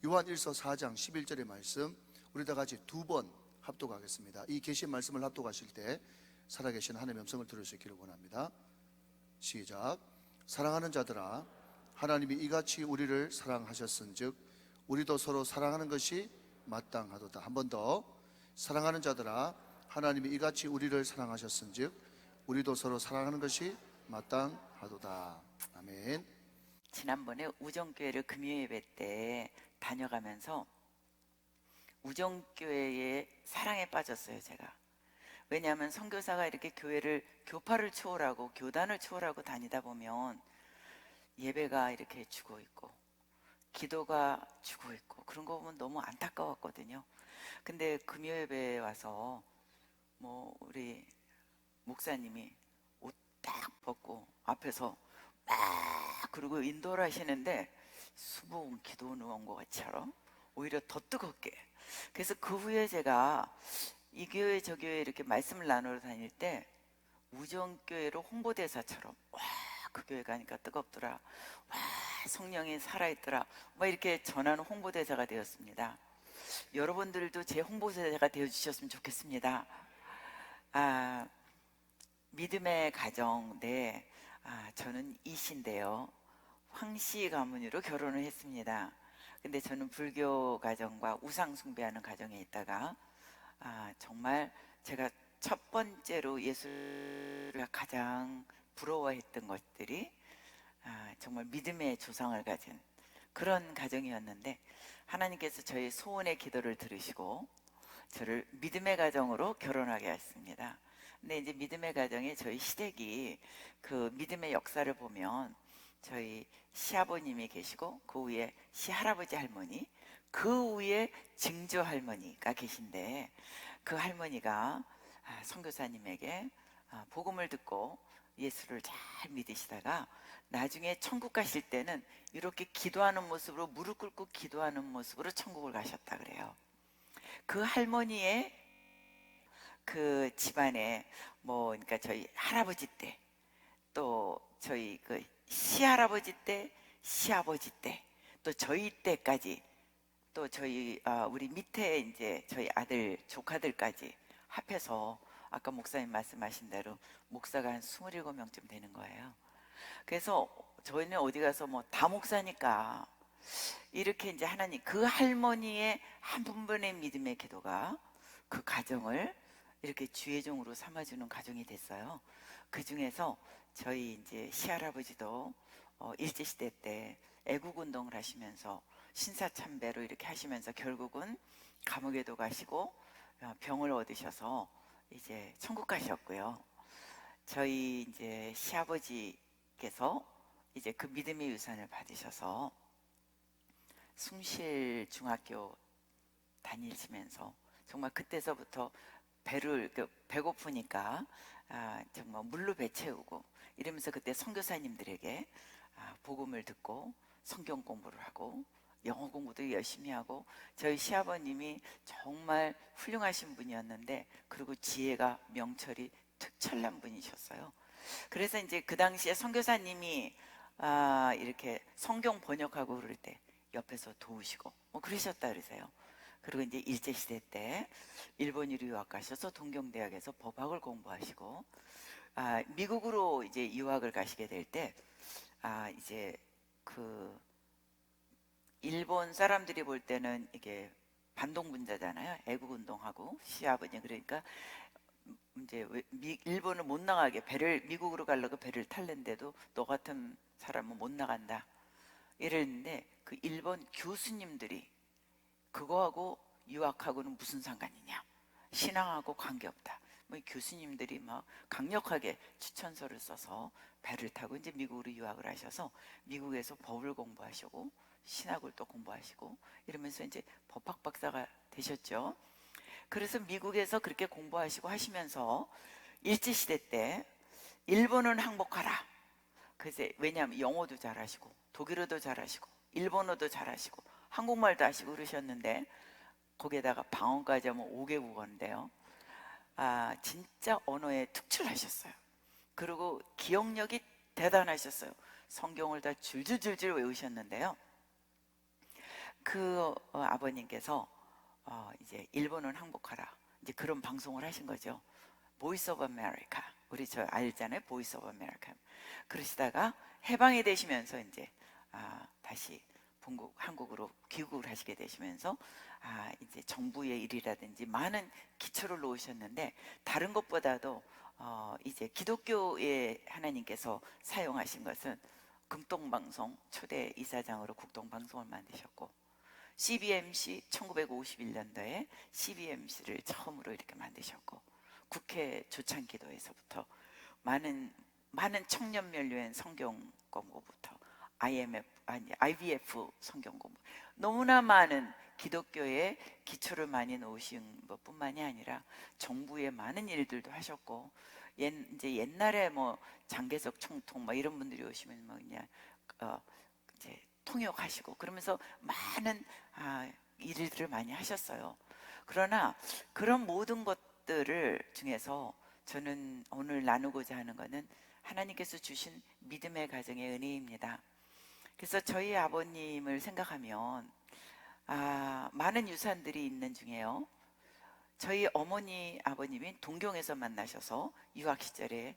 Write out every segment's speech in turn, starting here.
요한 1서 4장 11절의 말씀 우리 다 같이 두 번 합독하겠습니다. 이 계신 말씀을 합독하실 때 살아계신 하나님의 음성을 들을 수 있기를 원합니다. 시작. 사랑하는 자들아, 하나님이 이같이 우리를 사랑하셨은즉 우리도 서로 사랑하는 것이 마땅하도다. 한 번 더. 사랑하는 자들아, 하나님이 이같이 우리를 사랑하셨은즉 우리도 서로 사랑하는 것이 마땅하도다. 아멘. 지난번에 우정교회를 금요예배 때 다녀가면서 우정교회의 사랑에 빠졌어요, 제가. 왜냐하면 선교사가 이렇게 교회를 교파를 초월하고 교단을 초월하고 다니다 보면 예배가 이렇게 죽어 있고 기도가 죽어 있고 그런 거 보면 너무 안타까웠거든요. 근데 금요예배에 와서 우리 목사님이 옷 딱 벗고 앞에서 막 그러고 인도를 하시는데 수분 기도 누운 것 같처럼 오히려 더 뜨겁게. 그래서 그 후에 제가 이 교회 저 교회 이렇게 말씀을 나누러 다닐 때 우정교회로 홍보대사처럼 와 그 교회 가니까 뜨겁더라, 와 성령이 살아있더라, 막 이렇게 전하는 홍보대사가 되었습니다. 여러분들도 제 홍보대사가 되어주셨으면 좋겠습니다. 믿음의 가정, 네. 저는 이씨인데요, 황씨 가문으로 결혼을 했습니다. 근데 저는 불교 가정과 우상 숭배하는 가정에 있다가 정말 제가 첫 번째로 예수를 가장 부러워했던 것들이 정말 믿음의 조상을 가진 그런 가정이었는데 하나님께서 저의 소원의 기도를 들으시고 저를 믿음의 가정으로 결혼하게 하셨습니다. 근데 이제 믿음의 가정에 저희 시댁이 그 믿음의 역사를 보면 저희 시아버님이 계시고 그 위에 시할아버지 할머니, 그 위에 증조 할머니가 계신데 그 할머니가 선교사님에게 복음을 듣고 예수를 잘 믿으시다가 나중에 천국 가실 때는 이렇게 기도하는 모습으로 무릎 꿇고 기도하는 모습으로 천국을 가셨다 그래요. 그 할머니의 그 집안에 그러니까 저희 할아버지 때, 또 저희 그 시할아버지 때, 시아버지 때, 또 저희 때까지, 또 저희 우리 밑에 이제 저희 아들 조카들까지 합해서 아까 목사님 말씀하신 대로 목사가 한 27명쯤 되는 거예요. 그래서 저희는 어디 가서 다 목사니까 이렇게 이제 하나님 그 할머니의 한 분분의 믿음의 기도가 그 가정을 이렇게 주의 종으로 삼아주는 가정이 됐어요. 그 중에서 저희 이제 시할아버지도 일제시대 때 애국운동을 하시면서 신사참배로 이렇게 하시면서 결국은 감옥에도 가시고 병을 얻으셔서 이제 천국 가셨고요. 저희 이제 시아버지께서 이제 그 믿음의 유산을 받으셔서 숭실 중학교 다니시면서 정말 그때서부터 배고프니까 정말 물로 배 채우고 이러면서 그때 선교사님들에게 복음을 듣고 성경 공부를 하고 영어 공부도 열심히 하고 저희 시아버님이 정말 훌륭하신 분이었는데 그리고 지혜가 명철이 특철난 분이셨어요. 그래서 이제 그 당시에 선교사님이 이렇게 성경 번역하고 그럴 때 옆에서 도우시고 그러셨다 그러세요. 그리고 이제 일제시대 때 일본으로 유학 가셔서 동경대학에서 법학을 공부하시고 미국으로 이제 유학을 가시게 될 때 이제 그 일본 사람들이 볼 때는 이게 반동분자잖아요. 애국운동하고 시아버지. 그러니까 이제 일본을 못 나가게 미국으로 가려고 배를 탈는데도 너 같은 사람은 못 나간다 이랬는데 그 일본 교수님들이 그거하고 유학하고는 무슨 상관이냐, 신앙하고 관계없다, 교수님들이 막 강력하게 추천서를 써서 배를 타고 이제 미국으로 유학을 하셔서 미국에서 법을 공부하시고 신학을 또 공부하시고 이러면서 이제 법학 박사가 되셨죠. 그래서 미국에서 그렇게 공부하시고 하시면서 일제시대 때 일본은 항복하라. 그래서 왜냐하면 영어도 잘하시고 독일어도 잘하시고 일본어도 잘하시고 한국말도 하시고 그러셨는데 거기에다가 방언까지 하면 5개국어인데요. 진짜 언어에 특출하셨어요. 그리고 기억력이 대단하셨어요. 성경을 다 줄줄줄줄 외우셨는데요. 그 아버님께서 이제 일본은 항복하라, 이제 그런 방송을 하신 거죠. 보이스 오브 아메리카, 우리 저 알잖아요, 보이스 오브 아메리카. 그러시다가 해방이 되시면서 이제 다시 본국 한국으로 귀국을 하시게 되시면서 이제 정부의 일이라든지 많은 기초를 놓으셨는데, 다른 것보다도 이제 기독교의 하나님께서 사용하신 것은 극동방송 초대 이사장으로 국동방송을 만드셨고, CBMC 1951년도에 CBMC를 처음으로 이렇게 만드셨고, 국회 조창기도에서부터 많은 청년면류엔 성경 공부부터 IVF 성경 공부, 너무나 많은 기독교의 기초를 많이 놓으신 것뿐만이 아니라 정부의 많은 일들도 하셨고, 이제 옛날에 뭐 장개석 총통 뭐 이런 분들이 오시면 뭐 그냥 이제 통역하시고 그러면서 많은 일들을 많이 하셨어요. 그러나 그런 모든 것들을 중에서 저는 오늘 나누고자 하는 것은 하나님께서 주신 믿음의 가정의 은혜입니다. 그래서 저희 아버님을 생각하면 많은 유산들이 있는 중에요, 저희 어머니 아버님이 동경에서 만나셔서 유학 시절에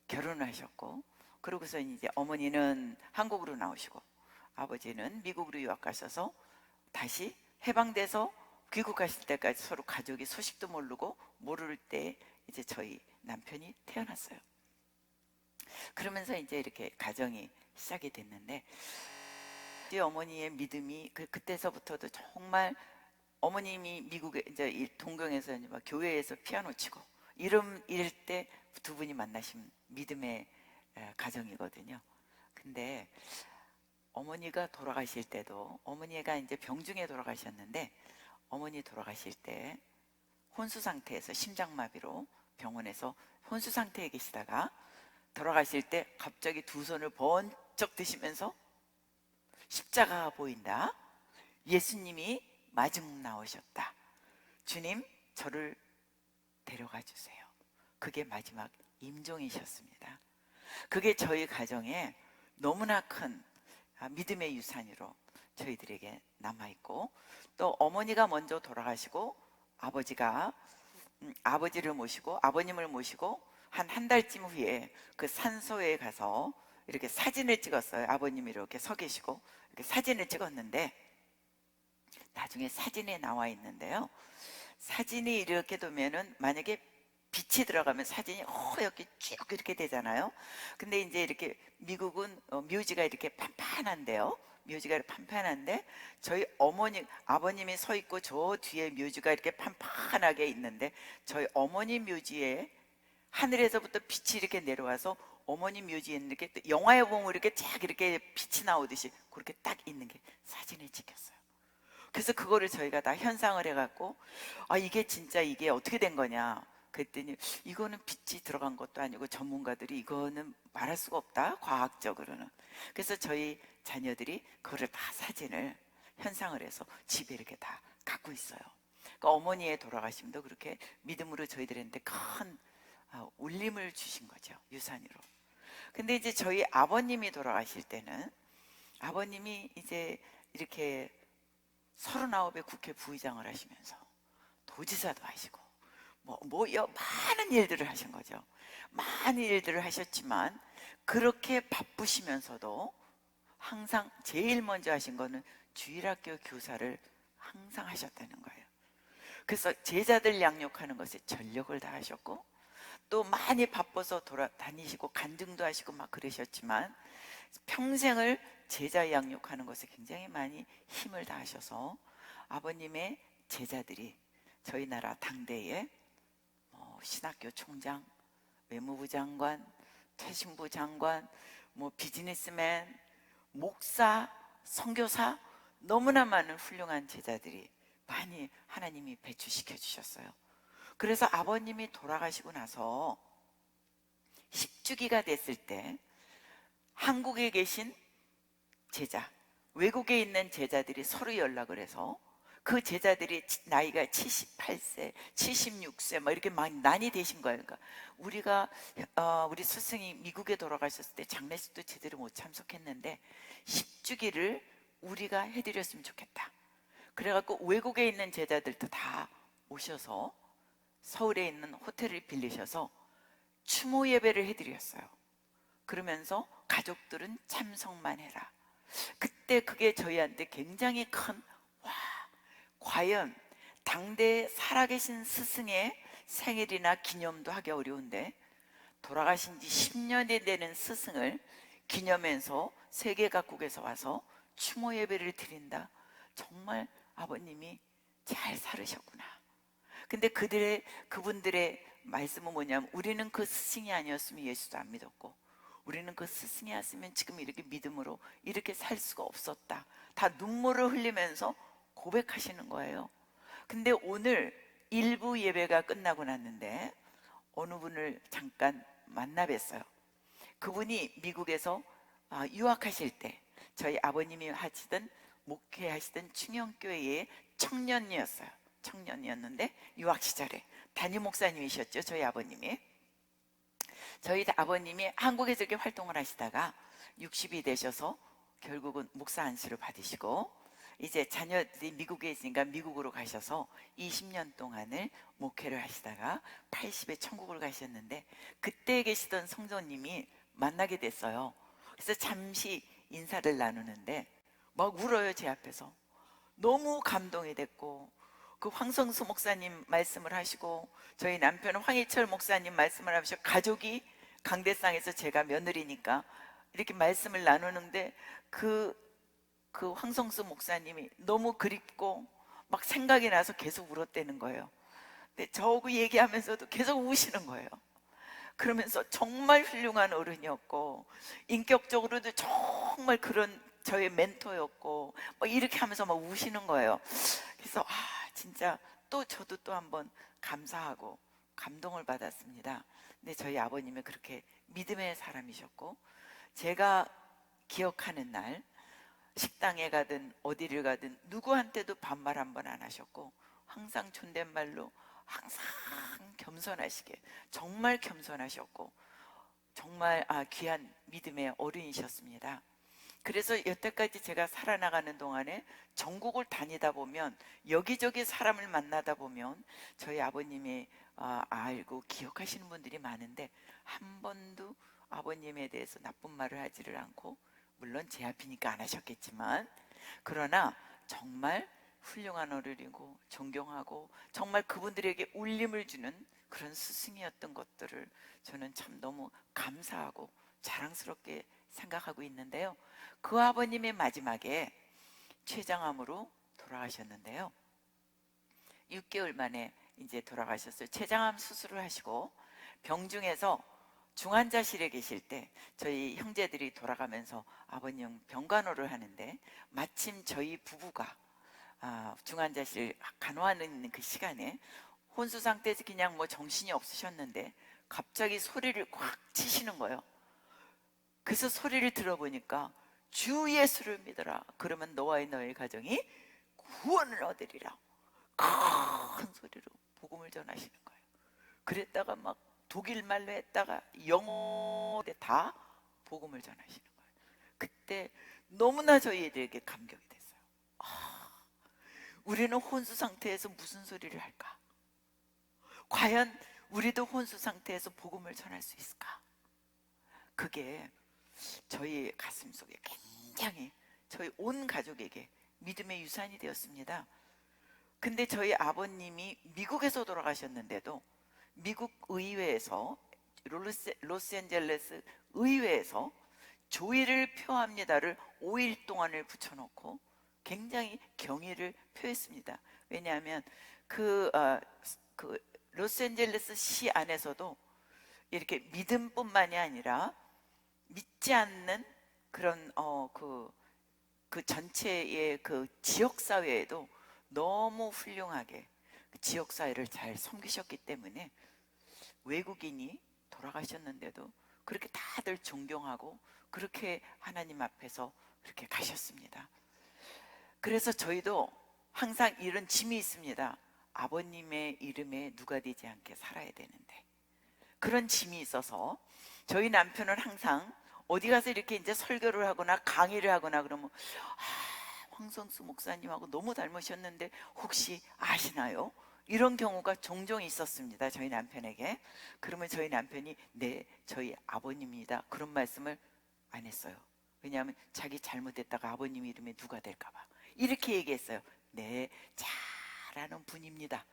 결혼을 하셨고, 그러고서 이제 어머니는 한국으로 나오시고 아버지는 미국으로 유학 가셔서 다시 해방돼서 귀국하실 때까지 서로 가족이 소식도 모를 때 이제 저희 남편이 태어났어요. 그러면서 이제 이렇게 가정이 시작이 됐는데, 저희 어머니의 믿음이 그때서부터도 정말, 어머님이 미국에 이제 동경에서 이제 막 교회에서 피아노 치고 이럴 때 두 분이 만나신 믿음의 가정이거든요. 근데 어머니가 돌아가실 때도, 어머니가 이제 병중에 돌아가셨는데, 어머니 돌아가실 때 혼수 상태에서 심장마비로 병원에서 혼수 상태에 계시다가 돌아가실 때 갑자기 두 손을 번쩍 드시면서 십자가가 보인다, 예수님이 마중 나오셨다, 주님 저를 데려가 주세요. 그게 마지막 임종이셨습니다. 그게 저희 가정에 너무나 큰 믿음의 유산으로 저희들에게 남아있고, 또 어머니가 먼저 돌아가시고 아버지가 아버지를 모시고 아버님을 모시고 한 달쯤 후에 그 산소에 가서 이렇게 사진을 찍었어요. 아버님이 이렇게 서 계시고 이렇게 사진을 찍었는데, 나중에 사진에 나와 있는데요, 사진이 이렇게 되면은 만약에 빛이 들어가면 사진이 허옇게 쭉 이렇게 되잖아요. 근데 이제 이렇게 미국은 묘지가 이렇게 판판한데요, 묘지가 판판한데 저희 아버님이 서 있고 저 뒤에 묘지가 이렇게 판판하게 있는데, 저희 어머니 묘지에 하늘에서부터 빛이 이렇게 내려와서 어머니 묘지에 있는 게 영화에 보면 이렇게 쫙 이렇게 빛이 나오듯이 그렇게 딱 있는 게 사진에 찍혔어요. 그래서 그거를 저희가 다 현상을 해갖고 이게 진짜 이게 어떻게 된 거냐 그랬더니, 이거는 빛이 들어간 것도 아니고 전문가들이 이거는 말할 수가 없다, 과학적으로는. 그래서 저희 자녀들이 그거를 다 사진을 현상을 해서 집에 이렇게 다 갖고 있어요. 그러니까 어머니의 돌아가심도 그렇게 믿음으로 저희들한테 큰 울림을 주신 거죠, 유산으로. 근데 이제 저희 아버님이 돌아가실 때는, 아버님이 이제 이렇게 39의 국회 부의장을 하시면서 도지사도 하시고 많은 일들을 하신 거죠. 많은 일들을 하셨지만 그렇게 바쁘시면서도 항상 제일 먼저 하신 거는 주일학교 교사를 항상 하셨다는 거예요. 그래서 제자들 양육하는 것에 전력을 다하셨고, 또 많이 바빠서 돌아다니시고 간증도 하시고 막 그러셨지만 평생을 제자 양육하는 것에 굉장히 많이 힘을 다하셔서 아버님의 제자들이 저희 나라 당대에 신학교 총장, 외무부 장관, 최신부 장관, 비즈니스맨, 목사, 선교사, 너무나 많은 훌륭한 제자들이 많이 하나님이 배출시켜 주셨어요. 그래서 아버님이 돌아가시고 나서 10주기가 됐을 때 한국에 계신 제자, 외국에 있는 제자들이 서로 연락을 해서 그 제자들이 나이가 78세, 76세 막 이렇게 많이 되신 거예요. 그러니까 우리 스승이 미국에 돌아가셨을 때 장례식도 제대로 못 참석했는데 10주기를 우리가 해드렸으면 좋겠다. 그래갖고 외국에 있는 제자들도 다 오셔서 서울에 있는 호텔을 빌리셔서 추모 예배를 해드렸어요. 그러면서 가족들은 참석만 해라. 그때 그게 저희한테 굉장히 큰, 와, 과연 당대에 살아계신 스승의 생일이나 기념도 하기 어려운데 돌아가신 지 10년이 되는 스승을 기념해서 세계 각국에서 와서 추모 예배를 드린다. 정말 아버님이 잘 살으셨구나. 근데 그분들의 말씀은 뭐냐면, 우리는 그 스승이 아니었으면 예수도 안 믿었고, 우리는 그 스승이었으면 지금 이렇게 믿음으로 이렇게 살 수가 없었다. 다 눈물을 흘리면서 고백하시는 거예요. 근데 오늘 일부 예배가 끝나고 났는데 어느 분을 잠깐 만나 뵀어요. 그분이 미국에서 유학하실 때 저희 아버님이 하시던 목회하시던 충영교회의 청년이었어요. 청년이었는데 유학 시절에 담임 목사님이셨죠. 저희 아버님이. 저희 아버님이 한국에서 이렇게 활동을 하시다가 60이 되셔서 결국은 목사 안수를 받으시고 이제 자녀들이 미국에 있으니까 미국으로 가셔서 20년 동안을 목회를 하시다가 80에 천국을 가셨는데, 그때 계시던 성도님이 만나게 됐어요. 그래서 잠시 인사를 나누는데 막 울어요, 제 앞에서. 너무 감동이 됐고, 그 황성수 목사님 말씀을 하시고 저희 남편은 황희철 목사님 말씀을 하시고, 가족이 강대상에서 제가 며느리니까 이렇게 말씀을 나누는데 그 황성수 목사님이 너무 그립고 막 생각이 나서 계속 울었다는 거예요. 근데 저하고 얘기하면서도 계속 우시는 거예요. 그러면서 정말 훌륭한 어른이었고 인격적으로도 정말 그런 저의 멘토였고 막 이렇게 하면서 막 우시는 거예요. 그래서 진짜 저도 또 한번 감사하고 감동을 받았습니다. 근데 저희 아버님이 그렇게 믿음의 사람이셨고, 제가 기억하는 날 식당에 가든 어디를 가든 누구한테도 반말 한 번 안 하셨고, 항상 존댓말로 항상 겸손하시게, 정말 겸손하셨고 정말 귀한 믿음의 어른이셨습니다. 그래서 여태까지 제가 살아나가는 동안에 전국을 다니다 보면, 여기저기 사람을 만나다 보면 저희 아버님이 알고 기억하시는 분들이 많은데 한 번도 아버님에 대해서 나쁜 말을 하지를 않고, 물론 제 앞이니까 안 하셨겠지만, 그러나 정말 훌륭한 어른이고 존경하고 정말 그분들에게 울림을 주는 그런 스승이었던 것들을 저는 참 너무 감사하고 자랑스럽게 생각하고 있는데요. 그 아버님의 마지막에 췌장암으로 돌아가셨는데요. 6개월 만에 이제 돌아가셨어요. 췌장암 수술을 하시고 병중에서 중환자실에 계실 때 저희 형제들이 돌아가면서 아버님 병간호를 하는데, 마침 저희 부부가 중환자실 간호하는 그 시간에 혼수 상태에서 그냥 뭐 정신이 없으셨는데 갑자기 소리를 꽉 치시는 거예요. 그래서 소리를 들어보니까 주 예수를 믿어라, 그러면 너와 너의 가정이 구원을 얻으리라, 큰 소리로 복음을 전하시는 거예요. 그랬다가 막 독일 말로 했다가 영어로 다 복음을 전하시는 거예요. 그때 너무나 저희들에게 감격이 됐어요. 우리는 혼수 상태에서 무슨 소리를 할까? 과연 우리도 혼수 상태에서 복음을 전할 수 있을까? 그게 저희 가슴 속에 굉장히, 저희 온 가족에게 믿음의 유산이 되었습니다. 근데 저희 아버님이 미국에서 돌아가셨는데도 미국 의회에서, 로스앤젤레스 의회에서 조의를 표합니다를 5일 동안을 붙여놓고 굉장히 경의를 표했습니다. 왜냐하면 그 로스앤젤레스 시 안에서도 이렇게 믿음뿐만이 아니라 믿지 않는 그런 그 전체의 그 지역 사회에도 너무 훌륭하게 지역 사회를 잘 섬기셨기 때문에 외국인이 돌아가셨는데도 그렇게 다들 존경하고 그렇게 하나님 앞에서 그렇게 가셨습니다. 그래서 저희도 항상 이런 짐이 있습니다. 아버님의 이름에 누가 되지 않게 살아야 되는데, 그런 짐이 있어서 저희 남편은 항상 어디 가서 이렇게 이제 설교를 하거나 강의를 하거나 그러면 황성수 목사님하고 너무 닮으셨는데 혹시 아시나요? 이런 경우가 종종 있었습니다. 저희 남편에게. 그러면 저희 남편이 네, 저희 아버님입니다. 그런 말씀을 안 했어요. 왜냐하면 자기 잘못했다가 아버님 이름에 누가 될까 봐. 이렇게 얘기했어요. 네, 잘하는 분입니다.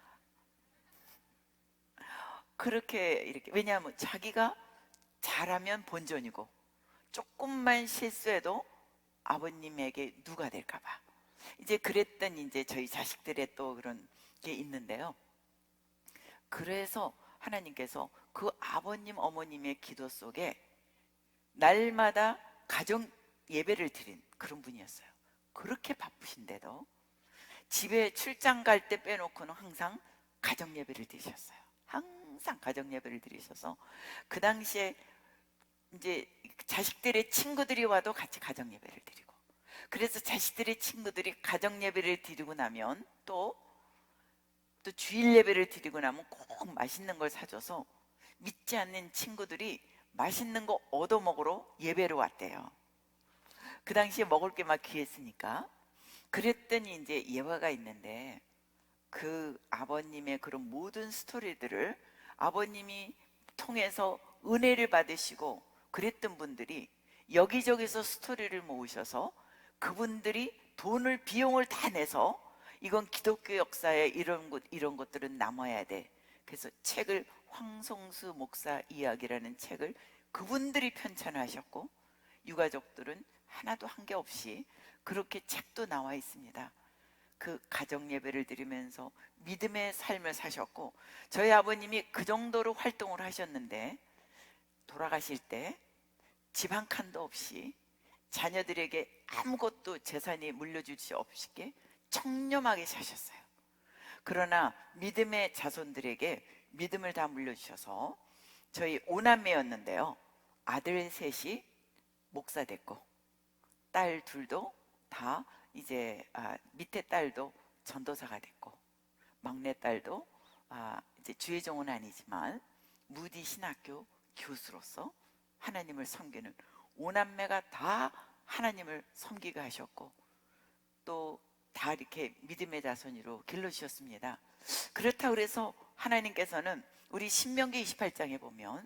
그렇게 이렇게, 왜냐하면 자기가 잘하면 본전이고 조금만 실수해도 아버님에게 누가 될까 봐. 이제 그랬더니 이제 저희 자식들의 또 그런 게 있는데요. 그래서 하나님께서 그 아버님 어머님의 기도 속에 날마다 가정 예배를 드린 그런 분이었어요. 그렇게 바쁘신데도 집에 출장 갈 때 빼놓고는 항상 가정 예배를 드리셨어요. 항상 가정 예배를 드리셔서 그 당시에 이제 자식들의 친구들이 와도 같이 가정 예배를 드리고, 그래서 자식들의 친구들이 가정 예배를 드리고 나면 또 주일 예배를 드리고 나면 꼭 맛있는 걸 사줘서 믿지 않는 친구들이 맛있는 거 얻어 먹으러 예배로 왔대요. 그 당시에 먹을 게 막 귀했으니까. 그랬더니 이제 예화가 있는데 그 아버님의 그런 모든 스토리들을 아버님이 통해서 은혜를 받으시고 그랬던 분들이 여기저기서 스토리를 모으셔서 그분들이 돈을 비용을 다 내서 이건 기독교 역사에 이런 것들은 남아야 돼. 그래서 책을 황성수 목사 이야기라는 책을 그분들이 편찬하셨고 유가족들은 하나도 한 게 없이 그렇게 책도 나와 있습니다. 그 가정 예배를 드리면서 믿음의 삶을 사셨고 저희 아버님이 그 정도로 활동을 하셨는데 돌아가실 때 집 한 칸도 없이 자녀들에게 아무것도 재산이 물려줄 수 없이 청렴하게 사셨어요. 그러나 믿음의 자손들에게 믿음을 다 물려주셔서 저희 오남매였는데요. 아들 셋이 목사 됐고 딸 둘도 다 이제 밑에 딸도 전도사가 됐고 막내 딸도 이제 주의종은 아니지만 무디 신학교 교수로서 하나님을 섬기는 오남매가 다 하나님을 섬기게 하셨고 또 다 이렇게 믿음의 자손으로 길러주셨습니다. 그렇다고 해서 하나님께서는 우리 신명기 28장에 보면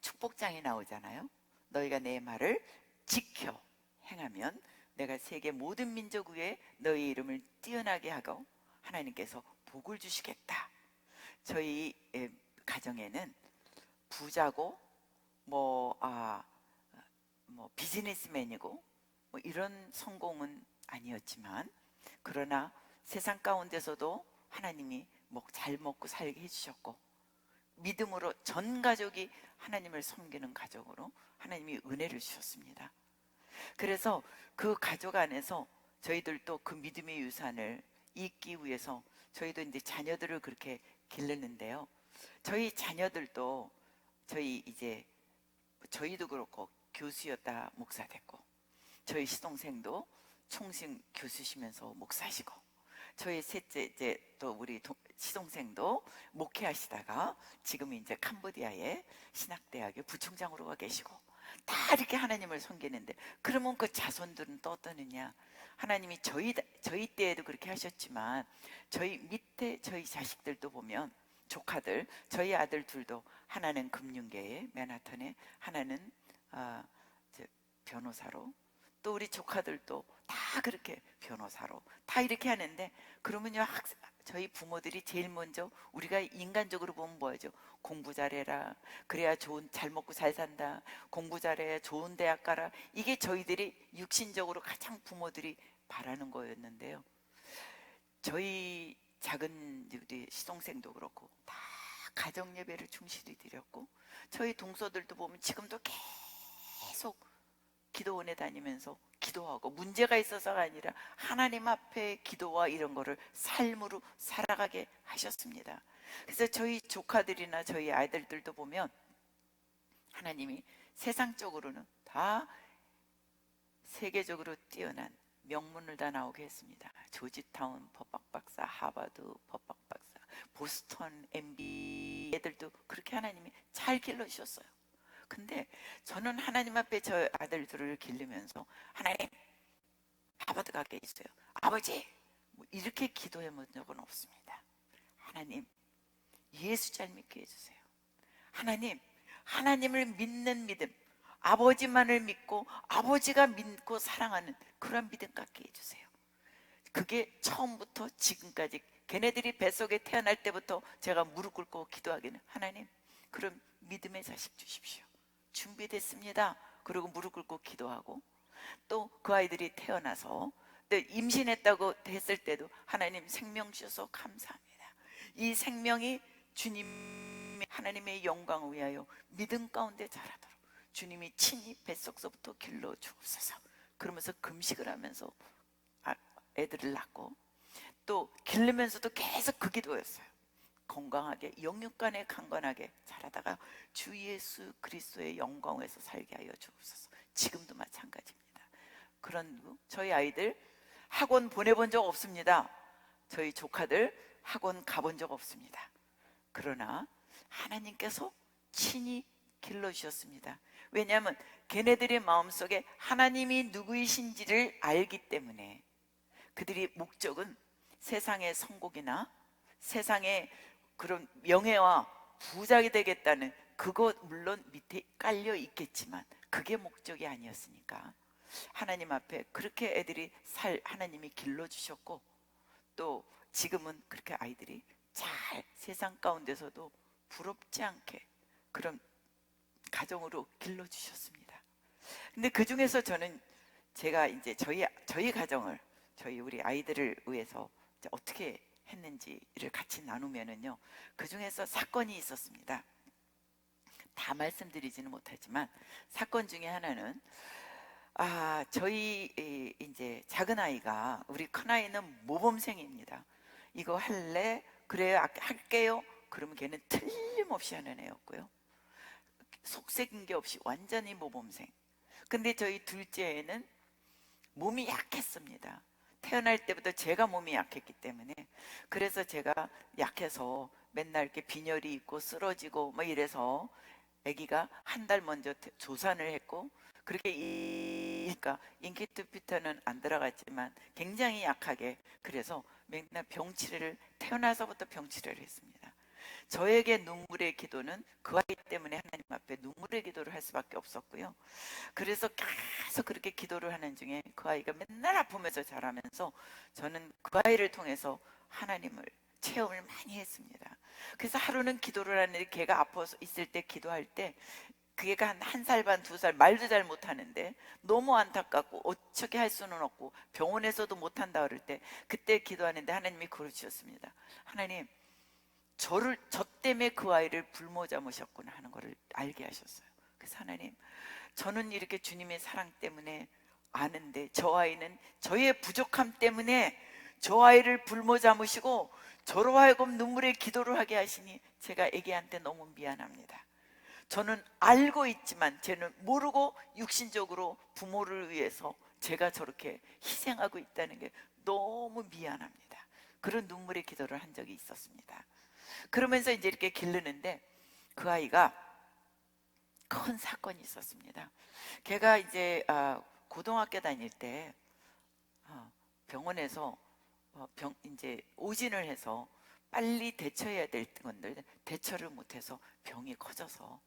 축복장이 나오잖아요. 너희가 내 말을 지켜 행하면 내가 세계 모든 민족 위에 너희 이름을 뛰어나게 하고 하나님께서 복을 주시겠다. 저희 가정에는 부자고 뭐 비즈니스맨이고 뭐 이런 성공은 아니었지만 그러나 세상 가운데서도 하나님이 잘 먹고 살게 해주셨고 믿음으로 전 가족이 하나님을 섬기는 가족으로 하나님이 은혜를 주셨습니다. 그래서 그 가족 안에서 저희들도 그 믿음의 유산을 잇기 위해서 저희도 이제 자녀들을 그렇게 기르는데요. 저희 자녀들도 저희도 그렇고 교수였다 목사 됐고 저희 시동생도 총신 교수시면서 목사시고 저희 셋째 이제 또 우리 시동생도 목회하시다가 지금 이제 캄보디아의 신학대학의 부총장으로 가 계시고 다 이렇게 하나님을 섬기는데 그러면 그 자손들은 또 어떠느냐? 하나님이 저희 때에도 그렇게 하셨지만 저희 밑에 저희 자식들도 보면 조카들 저희 아들 둘도 하나는 금융계에 맨하탄에 하나는 변호사로 또 우리 조카들도 다 그렇게 변호사로 다 이렇게 하는데 그러면요 저희 부모들이 제일 먼저 우리가 인간적으로 보면 뭐죠? 공부 잘해라 그래야 잘 먹고 잘 산다 공부 잘해 좋은 대학 가라 이게 저희들이 육신적으로 가장 부모들이 바라는 거였는데요. 저희 작은 우리 시동생도 그렇고 다 가정 예배를 충실히 드렸고 저희 동서들도 보면 지금도 계속 기도원에 다니면서 기도하고 문제가 있어서가 아니라 하나님 앞에 기도와 이런 거를 삶으로 살아가게 하셨습니다. 그래서 저희 조카들이나 저희 아이들도 보면 하나님이 세상적으로는 다 세계적으로 뛰어난 명문을 다 나오게 했습니다. 조지타운 법학박사, 하버드 법학박사, 보스턴 MB 애들도 그렇게 하나님이 잘 길러주셨어요. 근데 저는 하나님 앞에 저 아들들을 기르면서 하나님 아버지가 있어요. 아버지, 뭐 이렇게 기도해 본 적은 없습니다. 하나님, 예수 잘 믿게 해주세요. 하나님, 하나님을 믿는 믿음, 아버지만을 믿고 아버지가 믿고 사랑하는 그런 믿음 갖게 해주세요. 그게 처음부터 지금까지 걔네들이 뱃속에 태어날 때부터 제가 무릎 꿇고 기도하기는, 하나님, 그런 믿음의 자식 주십시오. 준비됐습니다. 그리고 무릎 꿇고 기도하고, 또 그 아이들이 태어나서 또 임신했다고 했을 때도 하나님 생명 주셔서 감사합니다. 이 생명이 주님 하나님의 영광을 위하여 믿음 가운데 자라도록 주님이 친히 뱃속서부터 길러 주옵소서. 그러면서 금식을 하면서 애들을 낳고, 또 기르면서도 계속 그 기도였어요. 건강하게 영육간에 강건하게 자라다가 주 예수 그리스도의 영광에서 살게 하여 주옵소서. 지금도 마찬가지입니다. 그런 저희 아이들 학원 보내본 적 없습니다. 저희 조카들 학원 가본 적 없습니다. 그러나 하나님께서 친히 길러주셨습니다. 왜냐하면 걔네들의 마음속에 하나님이 누구이신지를 알기 때문에. 그들이 목적은 세상의 성공이나 세상의 그런 명예와 부자가 되겠다는, 그것 물론 밑에 깔려 있겠지만 그게 목적이 아니었으니까 하나님 앞에 그렇게 애들이 하나님이 길러주셨고, 또 지금은 그렇게 아이들이 잘 세상 가운데서도 부럽지 않게 그런 가정으로 길러주셨습니다. 근데 그 중에서 저는 제가 이제 저희 가정을, 우리 아이들을 위해서 어떻게 했는지를 같이 나누면은요, 그 중에서 사건이 있었습니다. 다 말씀드리지는 못하지만 사건 중에 하나는, 저희 이제 작은 아이가, 우리 큰 아이는 모범생입니다. 이거 할래? 그래요, 할게요. 그러면 걔는 틀림없이 하는 애였고요. 속색인 게 없이 완전히 모범생. 근데 저희 둘째는 몸이 약했습니다. 태어날 때부터 제가 몸이 약했기 때문에. 그래서 제가 약해서 맨날 이렇게 빈혈이 있고 쓰러지고 뭐 이래서 아기가 한 달 먼저 조산을 했고, 그렇게 그러니까 인큐베이터는 안 들어갔지만 굉장히 약하게, 그래서 맨날 병치레를, 태어나서부터 병치레를 했습니다. 저에게 눈물의 기도는 그 아이 때문에 하나님 앞에 눈물의 기도를 할 수밖에 없었고요. 그래서 계속 그렇게 기도를 하는 중에 그 아이가 맨날 아프면서 자라면서 저는 그 아이를 통해서 하나님을 체험을 많이 했습니다. 그래서 하루는 기도를 하는데, 걔가 아파서 있을 때 기도할 때, 그게가 한 살 반, 2살, 말도 잘 못하는데 너무 안타깝고 어떻게 할 수는 없고 병원에서도 못한다 그럴 때, 그때 기도하는데 하나님이 그걸 주셨습니다. 하나님, 저 때문에 그 아이를 불모 잡으셨구나 하는 것을 알게 하셨어요. 그래서 하나님, 저는 이렇게 주님의 사랑 때문에 아는데 저 아이는 저의 부족함 때문에 저 아이를 불모 잡으시고 저로 하여금 눈물의 기도를 하게 하시니 제가 애기한테 너무 미안합니다. 저는 알고 있지만 쟤는 모르고 육신적으로 부모를 위해서 제가 저렇게 희생하고 있다는 게 너무 미안합니다. 그런 눈물의 기도를 한 적이 있었습니다. 그러면서 이제 이렇게 기르는데 그 아이가 큰 사건이 있었습니다. 걔가 이제 고등학교 다닐 때 병원에서 이제 오진을 해서 빨리 대처해야 될 건데 대처를 못해서 병이 커져서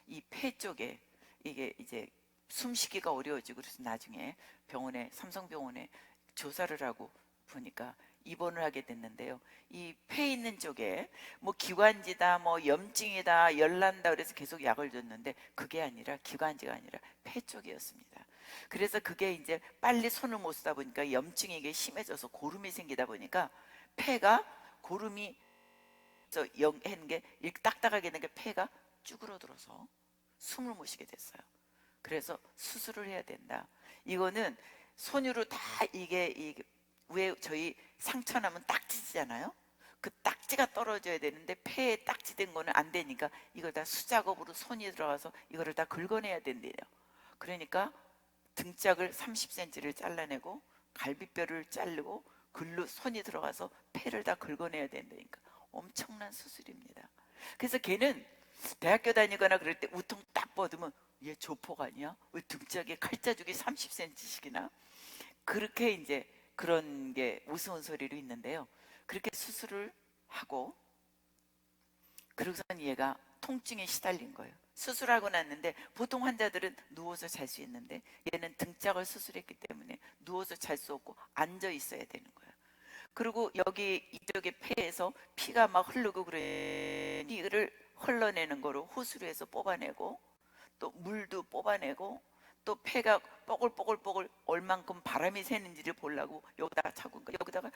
이 폐 쪽에 이게 이제 숨쉬기가 어려워지고, 그래서 나중에 병원에, 삼성병원에 조사를 하고 보니까 입원을 하게 됐는데요. 이 폐 있는 쪽에 뭐 기관지다, 뭐 염증이다, 열난다 그래서 계속 약을 줬는데 그게 아니라, 기관지가 아니라 폐 쪽이었습니다. 그래서 그게 이제 빨리 손을 못 쓰다 보니까 염증이 이게 심해져서 고름이 생기다 보니까 폐가, 고름이 하는 게 이렇게 딱딱하게 된 게 폐가 쭈그러들어서 숨을 못 쉬게 됐어요. 그래서 수술을 해야 된다. 이거는 손으로 다 이게 왜 저희 상처 나면 딱지잖아요. 그 딱지가 떨어져야 되는데 폐에 딱지된 거는 안 되니까 이걸 다 수작업으로 손이 들어가서 이거를 다 긁어내야 된대요. 그러니까 등짝을 30cm를 잘라내고 갈비뼈를 자르고 글로 손이 들어가서 폐를 다 긁어내야 된다니까 엄청난 수술입니다. 그래서 걔는 대학교 다니거나 그럴 때 우통 딱 뻗으면 얘 조폭 아니야? 왜 등짝에 칼자국이 30cm씩이나? 그렇게 이제 그런 게 우스운 소리로 있는데요. 그렇게 수술을 하고 그러고선 얘가 통증에 시달린 거예요. 수술하고 났는데 보통 환자들은 누워서 잘 수 있는데 얘는 등짝을 수술했기 때문에 누워서 잘 수 없고 앉아 있어야 되는 거예요. 그리고 여기 이쪽에 폐에서 피가 막 흐르고 그래. 피를 흘러내는 거로 호수로 해서 뽑아내고 또 물도 뽑아내고 또 폐가 뽀글뽀글뽀글 얼만큼 바람이 새는지를 보려고 여기다가 차고 여기다가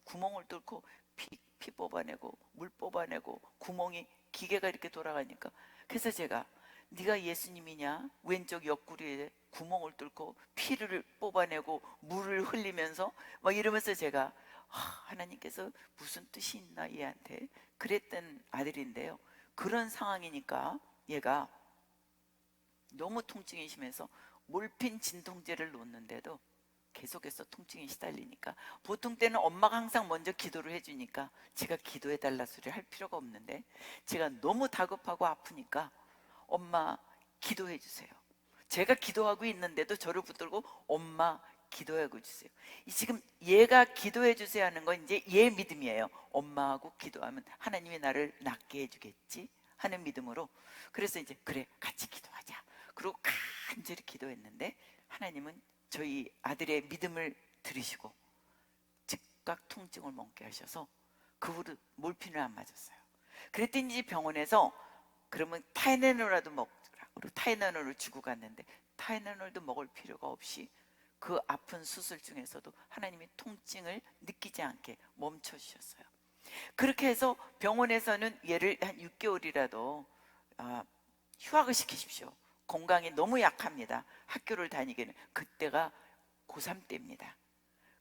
구멍을 뚫고 피 뽑아내고 물 뽑아내고 구멍이 기계가 이렇게 돌아가니까 그래서 제가 네가 예수님이냐? 왼쪽 옆구리에 구멍을 뚫고 피를 뽑아내고 물을 흘리면서 막 이러면서 제가 하나님께서 무슨 뜻이 있나 얘한테 그랬던 아들인데요. 그런 상황이니까 얘가 너무 통증이 심해서 몰핀 진통제를 놓는데도 계속해서 통증이 시달리니까 보통 때는 엄마가 항상 먼저 기도를 해주니까 제가 기도해달라 소리 할 필요가 없는데 제가 너무 다급하고 아프니까 엄마 기도해 주세요. 제가 기도하고 있는데도 저를 붙들고 엄마 기도하고 주세요. 지금 얘가 기도해 주세요 하는 건 이제 얘 믿음이에요. 엄마하고 기도하면 하나님이 나를 낫게 해주겠지 하는 믿음으로 그래서 이제 그래 같이 기도하자. 그리고 간절히 기도했는데 하나님은 저희 아들의 믿음을 들으시고 즉각 통증을 멈게 하셔서 그 후로 몰핀을 안 맞았어요. 그랬더니 이제 병원에서 그러면 타이레놀이라도 먹으라고 타이레놀을 주고 갔는데 타이레놀도 먹을 필요가 없이 그 아픈 수술 중에서도 하나님이 통증을 느끼지 않게 멈춰주셨어요. 그렇게 해서 병원에서는 얘를 한 6개월이라도 휴학을 시키십시오. 건강이 너무 약합니다. 학교를 다니기는. 그때가 고3 때입니다.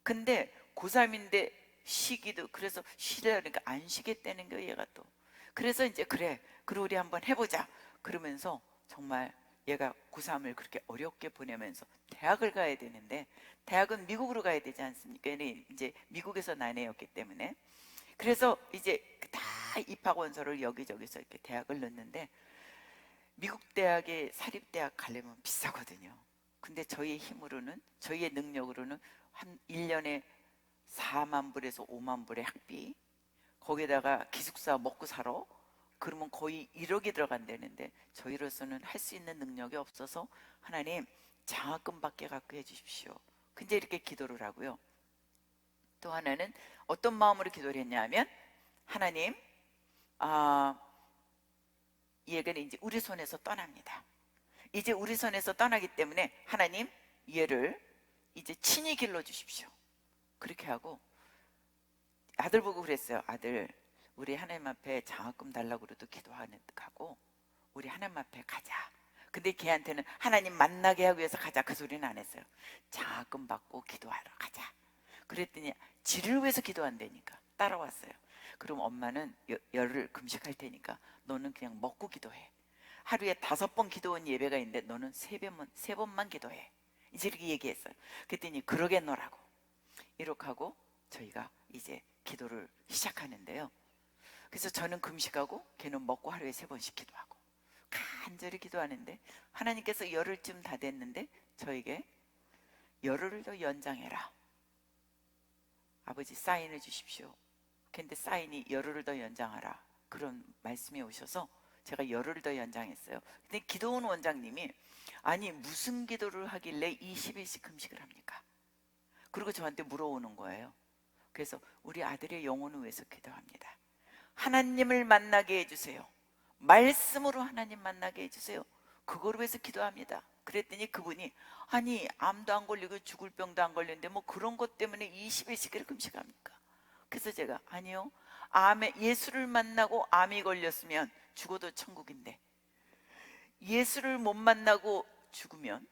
근데 고3인데 쉬기도 그래서 쉬려니까 안 쉬겠다는 거예요 얘가 또. 그래서 이제 그래 그럼 우리 한번 해보자 그러면서 정말 얘가 고3을 그렇게 어렵게 보내면서 대학을 가야 되는데 대학은 미국으로 가야 되지 않습니까? 이제 미국에서 난 애였기 때문에 그래서 이제 다 입학원서를 여기저기서 이렇게 대학을 넣는데 미국 대학에 사립대학 가려면 비싸거든요. 근데 저희의 힘으로는 저희의 능력으로는 한 1년에 4만 불에서 5만 불의 학비 거기에다가 기숙사 먹고 살아 그러면 거의 1억이 들어간다는데 저희로서는 할 수 있는 능력이 없어서 하나님 장학금 받게 갖고 해주십시오. 근데 이렇게 기도를 하고요. 또 하나는 어떤 마음으로 기도를 했냐면 하나님 얘가 이제 우리 손에서 떠납니다. 이제 우리 손에서 떠나기 때문에 하나님 얘를 이제 친히 길러 주십시오. 그렇게 하고 아들 보고 그랬어요. 아들 우리 하나님 앞에 장학금 달라고 그래도 기도하고 우리 하나님 앞에 가자. 근데 걔한테는 하나님 만나게 하기 위해서 가자 그 소리는 안 했어요. 장학금 받고 기도하러 가자. 그랬더니 지를 위해서 기도한다니까 따라왔어요. 그럼 엄마는 열흘 금식할 테니까 너는 그냥 먹고 기도해. 하루에 5번 기도원 예배가 있는데 너는 3번만 기도해. 이제 이렇게 얘기했어요. 그랬더니 그러겠노라고. 이렇게 하고 저희가 이제 기도를 시작하는데요. 그래서 저는 금식하고 걔는 먹고 하루에 3번씩 기도하고 간절히 기도하는데 하나님께서 열흘쯤 다 됐는데 저에게 열흘을 더 연장해라. 아버지 사인해 주십시오. 근데 사인이 열흘을 더 연장하라 그런 말씀이 오셔서 제가 열흘을 더 연장했어요. 근데 기도원 원장님이 아니 무슨 기도를 하길래 20일씩 금식을 합니까? 그리고 저한테 물어오는 거예요. 그래서 우리 아들의 영혼을 위해서 기도합니다. 하나님을 만나게 해주세요. 말씀으로 하나님 만나게 해주세요. 그걸 위해서 기도합니다. 그랬더니 그분이 아니 암도 안 걸리고 죽을 병도 안 걸리는데 뭐 그런 것 때문에 20일씩을 금식합니까? 그래서 제가 아니요 암에 예수를 만나고 암이 걸렸으면 죽어도 천국인데 예수를 못 만나고 죽으면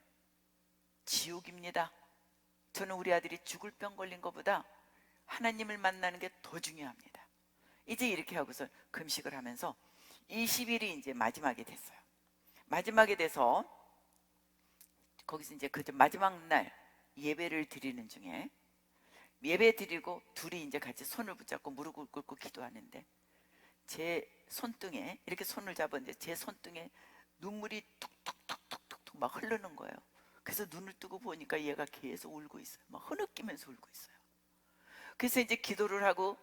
지옥입니다. 저는 우리 아들이 죽을 병 걸린 것보다 하나님을 만나는 게 더 중요합니다. 이제 이렇게 하고서 금식을 하면서 20일이 이제 마지막이 됐어요. 마지막에 돼서 거기서 이제 그 마지막 날 예배를 드리는 중에 예배 드리고 둘이 이제 같이 손을 붙잡고 무릎을 꿇고 기도하는데 제 손등에 이렇게 손을 잡았는데 제 손등에 눈물이 툭툭툭툭툭 막 흐르는 거예요. 그래서 눈을 뜨고 보니까 얘가 계속 울고 있어요. 막 흐느끼면서 울고 있어요. 그래서 이제 기도를 하고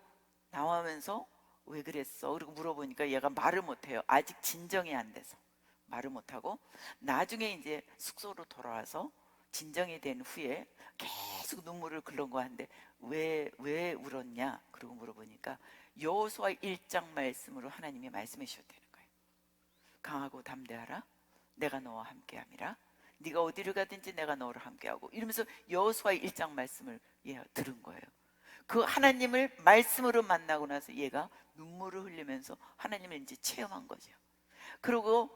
나오면서 왜 그랬어? 그리고 물어보니까 얘가 말을 못해요. 아직 진정이 안 돼서 말을 못하고, 나중에 이제 숙소로 돌아와서 진정이 된 후에 계속 눈물을 글렁거하는데 왜 울었냐? 그러고 물어보니까 여호수아 1장 말씀으로 하나님이 말씀해 주셨다는 거예요. 강하고 담대하라. 내가 너와 함께함이라. 네가 어디를 가든지 내가 너를 함께하고, 이러면서 여호수아 1장 말씀을 들은 거예요. 그 하나님을 말씀으로 만나고 나서 얘가 눈물을 흘리면서 하나님을 이제 체험한 거죠. 그리고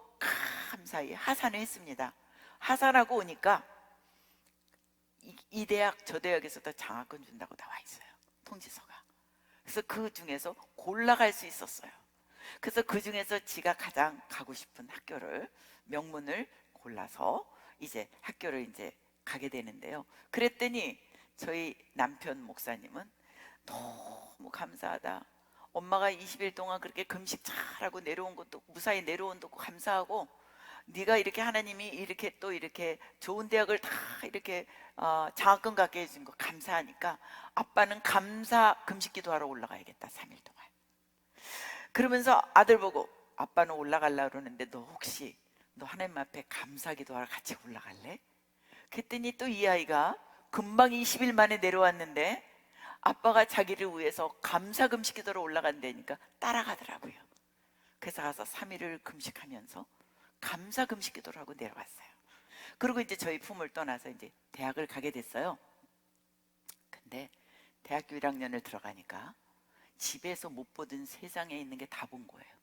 감사히 하산을 했습니다. 하산하고 오니까 이 대학 저 대학에서도 장학금 준다고 나와 있어요, 통지서가. 그래서 그 중에서 골라갈 수 있었어요. 그래서 그 중에서 지가 가장 가고 싶은 학교를, 명문을 골라서 이제 학교를 이제 가게 되는데요. 그랬더니 저희 남편 목사님은 너무 감사하다. 엄마가 20일 동안 그렇게 금식 잘하고 내려온 것도, 무사히 내려온 것도 감사하고, 네가 이렇게 하나님이 이렇게 또 이렇게 좋은 대학을 다 이렇게 장학금 갖게 해준 거 감사하니까 아빠는 감사 금식 기도하러 올라가야겠다, 3일 동안. 그러면서 아들 보고, 아빠는 올라가려고 그러는데 너 혹시 너 하나님 앞에 감사 기도하러 같이 올라갈래? 그랬더니 또 이 아이가 금방 20일 만에 내려왔는데 아빠가 자기를 위해서 감사 금식 기도로 올라간다니까 따라가더라고요. 그래서 가서 3일을 금식하면서 감사 금식 기도를 하고 내려왔어요. 그리고 이제 저희 품을 떠나서 이제 대학을 가게 됐어요. 근데 대학교 1학년을 들어가니까 집에서 못 보던 세상에 있는 게 다 본 거예요.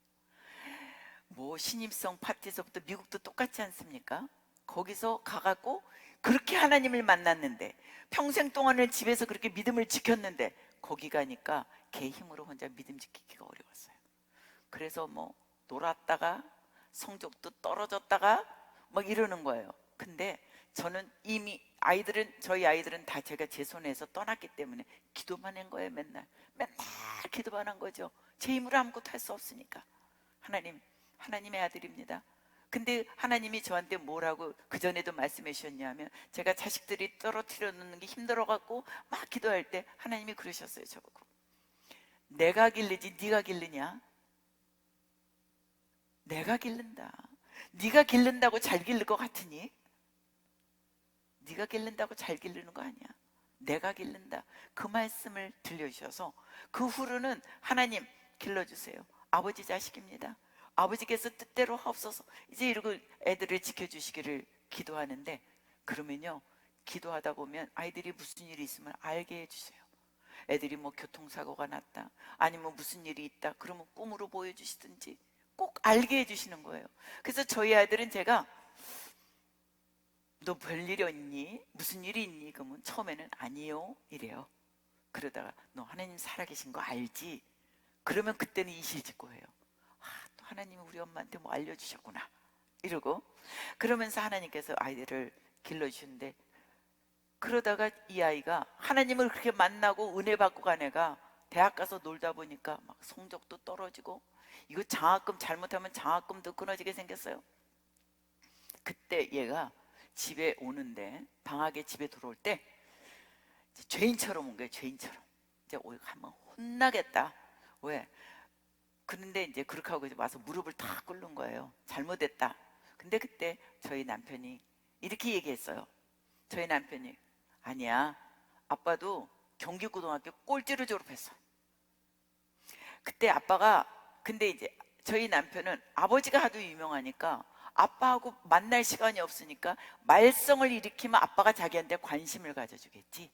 뭐 신입생 파티에서부터, 미국도 똑같지 않습니까? 거기서 가갖고 그렇게 하나님을 만났는데, 평생 동안을 집에서 그렇게 믿음을 지켰는데, 거기 가니까 걔 힘으로 혼자 믿음 지키기가 어려웠어요. 그래서 뭐 놀았다가 성적도 떨어졌다가 막 이러는 거예요. 근데 저는 이미 저희 아이들은 다 제가 제 손에서 떠났기 때문에 기도만 한 거예요. 맨날 기도만 한 거죠. 제 힘으로 아무것도 할 수 없으니까. 하나님의 아들입니다. 근데 하나님이 저한테 뭐라고 그전에도 말씀해 주셨냐면, 제가 자식들이 떨어뜨려 놓는 게 힘들어 갖고 막 기도할 때 하나님이 그러셨어요, 저보고. 내가 기르지 네가 기르냐? 내가 기른다. 네가 기른다고 잘 기를 것 같으니? 네가 기른다고 잘 기르는 거 아니야. 내가 기른다. 그 말씀을 들려주셔서 그 후로는 하나님 길러주세요. 아버지 자식입니다. 아버지께서 뜻대로 하옵소서. 이제 이러고 애들을 지켜주시기를 기도하는데, 그러면요, 기도하다 보면 아이들이 무슨 일이 있으면 알게 해주세요. 애들이 뭐 교통사고가 났다, 아니면 무슨 일이 있다, 그러면 꿈으로 보여주시든지 꼭 알게 해주시는 거예요. 그래서 저희 아이들은 제가 너 별일이 있니? 무슨 일이 있니? 그러면 처음에는 아니요 이래요. 그러다가 너 하나님 살아계신 거 알지? 그러면 그때는 이실직고 해요. 또 하나님이 우리 엄마한테 뭐 알려주셨구나 이러고, 그러면서 하나님께서 아이들을 길러주시는데, 그러다가 이 아이가 하나님을 그렇게 만나고 은혜 받고 간 애가 대학 가서 놀다 보니까 막 성적도 떨어지고, 이거 장학금 잘못하면 장학금도 끊어지게 생겼어요. 그때 얘가 집에 오는데, 방학에 집에 들어올 때 죄인처럼 온 거예요. 죄인처럼. 이제 한번 혼나겠다. 왜? 그런데 이제 그렇게 하고 이제 와서 무릎을 다 꿇는 거예요. 잘못했다. 근데 그때 저희 남편이 이렇게 얘기했어요. 저희 남편이, 아니야, 아빠도 경기고등학교 꼴찌로 졸업했어. 그때 아빠가, 근데 이제 저희 남편은 아버지가 하도 유명하니까 아빠하고 만날 시간이 없으니까 말썽을 일으키면 아빠가 자기한테 관심을 가져주겠지.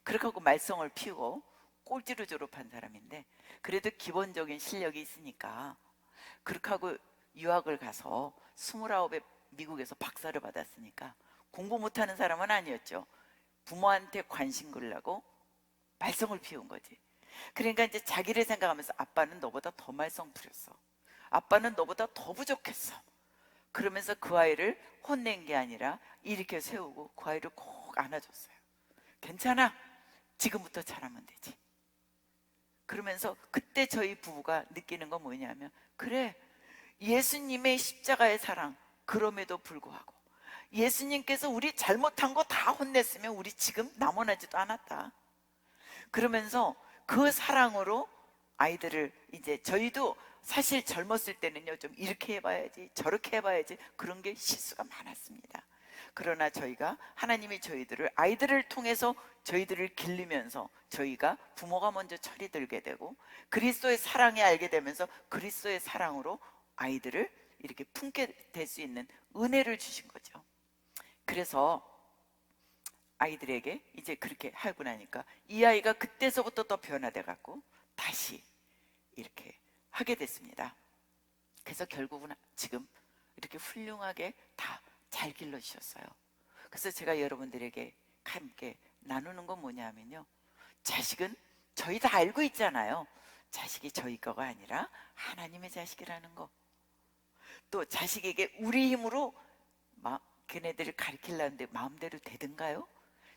그렇게 하고 말썽을 피우고 꼴찌로 졸업한 사람인데, 그래도 기본적인 실력이 있으니까 그렇게 하고 유학을 가서 29에 미국에서 박사를 받았으니까 공부 못하는 사람은 아니었죠. 부모한테 관심 끌려고 말썽을 피운 거지. 그러니까 이제 자기를 생각하면서, 아빠는 너보다 더 말썽 부렸어, 아빠는 너보다 더 부족했어. 그러면서 그 아이를 혼낸 게 아니라 이렇게 세우고 그 아이를 꼭 안아줬어요. 괜찮아, 지금부터 잘하면 되지. 그러면서 그때 저희 부부가 느끼는 건 뭐냐면, 그래, 예수님의 십자가의 사랑, 그럼에도 불구하고 예수님께서 우리 잘못한 거 다 혼냈으면 우리 지금 남원하지도 않았다. 그러면서 그 사랑으로 아이들을, 이제 저희도 사실 젊었을 때는요, 좀 이렇게 해봐야지 저렇게 해봐야지 그런 게 실수가 많았습니다. 그러나 저희가, 하나님이 저희들을, 아이들을 통해서 저희들을 기르면서 저희가 부모가 먼저 철이 들게 되고 그리스도의 사랑에 알게 되면서 그리스도의 사랑으로 아이들을 이렇게 품게 될 수 있는 은혜를 주신 거죠. 그래서 아이들에게 이제 그렇게 하고 나니까 이 아이가 그때서부터 더 변화돼 갖고 다시 이렇게 하게 됐습니다. 그래서 결국은 지금 이렇게 훌륭하게 다 잘 길러주셨어요. 그래서 제가 여러분들에게 함께 나누는 건 뭐냐면요, 자식은 저희 다 알고 있잖아요. 자식이 저희 거가 아니라 하나님의 자식이라는 거. 또 자식에게 우리 힘으로 막 걔네들을 가르치려는데 마음대로 되든가요?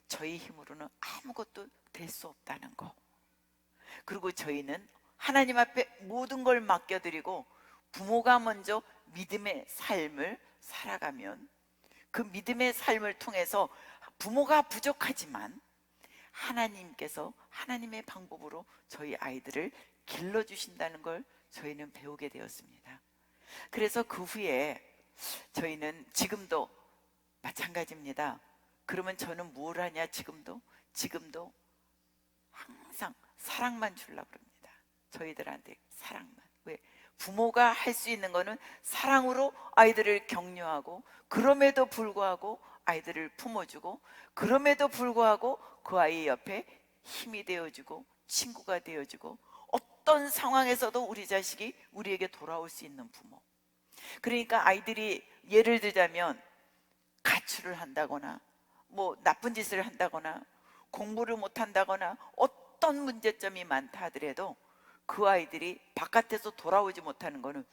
저희 힘으로는 아무것도 될 수 없다는 거. 그리고 저희는 하나님 앞에 모든 걸 맡겨드리고 부모가 먼저 믿음의 삶을 살아가면 그 믿음의 삶을 통해서 부모가 부족하지만 하나님께서 하나님의 방법으로 저희 아이들을 길러주신다는 걸 저희는 배우게 되었습니다. 그래서 그 후에 저희는 지금도 마찬가지입니다. 그러면 저는 뭘 하냐? 지금도 항상 사랑만 주려고 그럽니다. 저희들한테 사랑만. 왜? 부모가 할 수 있는 거는 사랑으로 아이들을 격려하고, 그럼에도 불구하고 아이들을 품어주고, 그럼에도 불구하고 그 아이 옆에 힘이 되어주고 친구가 되어주고, 어떤 상황에서도 우리 자식이 우리에게 돌아올 수 있는 부모. 그러니까 아이들이 예를 들자면 가출을 한다거나 뭐 나쁜 짓을 한다거나 공부를 못한다거나 어떤 문제점이 많다 하더라도 그 아이들이 바깥에서 돌아오지 못하는 거는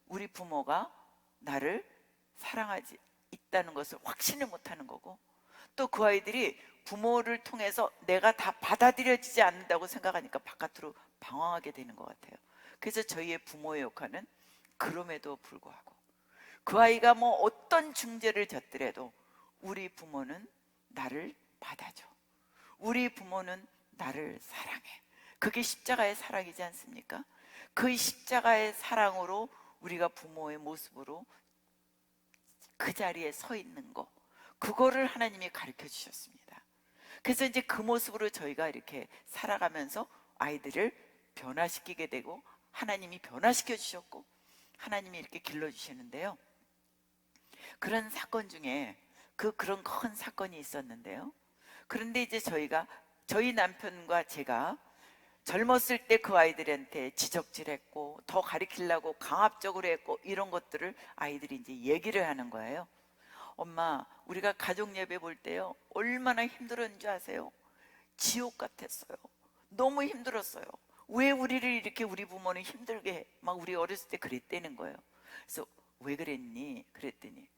우리 부모가 나를 사랑하지 있다는 것을 확신을 못하는 거고, 또 그 아이들이 부모를 통해서 내가 다 받아들여지지 않는다고 생각하니까 바깥으로 방황하게 되는 것 같아요. 그래서 저희의 부모의 역할은 그럼에도 불구하고 그 아이가 뭐 어떤 중죄를 졌더라도 우리 부모는 나를 받아줘. 우리 부모는 나를 사랑해. 그게 십자가의 사랑이지 않습니까? 그 십자가의 사랑으로 우리가 부모의 모습으로 그 자리에 서 있는 거, 그거를 하나님이 가르쳐 주셨습니다. 그래서 이제 그 모습으로 저희가 이렇게 살아가면서 아이들을 변화시키게 되고 하나님이 변화시켜 주셨고 하나님이 이렇게 길러주시는데요, 그런 사건 중에 그런 큰 사건이 있었는데요. 그런데 이제 저희 남편과 제가 젊었을 때 그 아이들한테 지적질했고 더 가르치려고 강압적으로 했고 이런 것들을 아이들이 이제 얘기를 하는 거예요. 엄마, 우리가 가족 예배 볼 때요 얼마나 힘들었는 줄 아세요? 지옥 같았어요. 너무 힘들었어요. 왜 우리를 이렇게 우리 부모는 힘들게 해? 막 우리 어렸을 때 그랬다는 거예요. 그래서 왜 그랬니? 그랬더니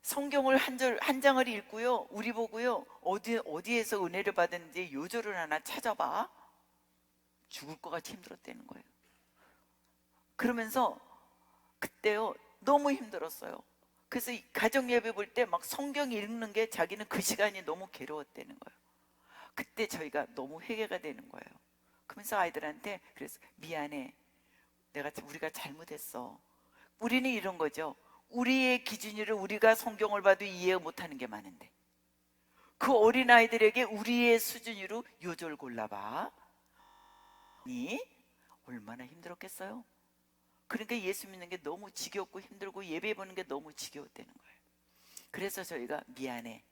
성경을 한 장을 읽고요 우리 보고요 어디에서 은혜를 받았는지 요절을 하나 찾아봐. 죽을 것 같이 힘들었다는 거예요. 그러면서 그때요 너무 힘들었어요. 그래서 가정 예배 볼 때 막 성경 읽는 게 자기는 그 시간이 너무 괴로웠다는 거예요. 그때 저희가 너무 회개가 되는 거예요. 그러면서 아이들한테 그래서 미안해, 우리가 잘못했어. 우리는 이런 거죠. 우리의 기준으로 우리가 성경을 봐도 이해 못하는 게 많은데 그 어린아이들에게 우리의 수준으로 요절 골라봐. 얼마나 힘들었겠어요? 그러니까 예수 믿는 게 너무 지겹고 힘들고 예배 보는 게 너무 지겨웠다는 거예요. 그래서 저희가 미안해.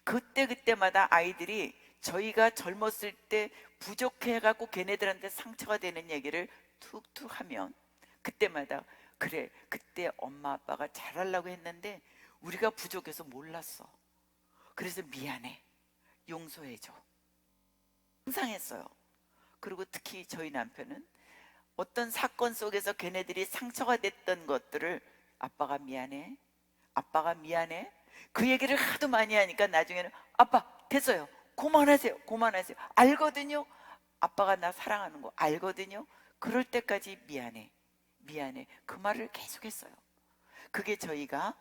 그때마다 아이들이 저희가 젊었을 때 부족해갖고 걔네들한테 상처가 되는 얘기를 툭툭 하면 그때마다 그래, 그때 엄마 아빠가 잘하려고 했는데 우리가 부족해서 몰랐어. 그래서 미안해, 용서해줘. 항상 했어요. 그리고 특히 저희 남편은 어떤 사건 속에서 걔네들이 상처가 됐던 것들을 아빠가 미안해, 아빠가 미안해, 그 얘기를 하도 많이 하니까 나중에는 아빠 됐어요, 그만하세요, 그만하세요. 알거든요. 아빠가 나 사랑하는 거 알거든요. 그럴 때까지 미안해, 미안해, 그 말을 계속했어요. 그게 저희가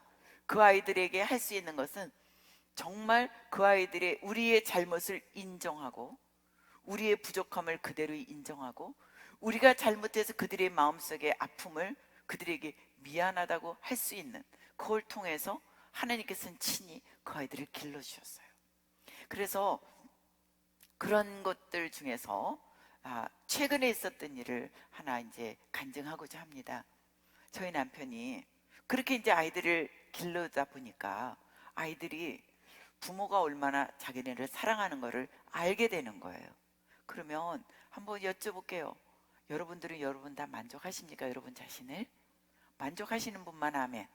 그 아이들에게 할 수 있는 것은 정말 그 아이들의 우리의 잘못을 인정하고 우리의 부족함을 그대로 인정하고 우리가 잘못해서 그들의 마음속의 아픔을 그들에게 미안하다고 할 수 있는, 그걸 통해서 하나님께서는 친히 그 아이들을 길러주셨어요. 그래서 그런 것들 중에서 최근에 있었던 일을 하나 이제 간증하고자 합니다. 저희 남편이 그렇게 이제 아이들을 길러다 보니까 아이들이 부모가 얼마나 자기네를 사랑하는 것을 알게 되는 거예요. 그러면 한번 여쭤볼게요. 여러분들은 여러분 다 만족하십니까? 여러분 자신을 만족하시는 분만 하면,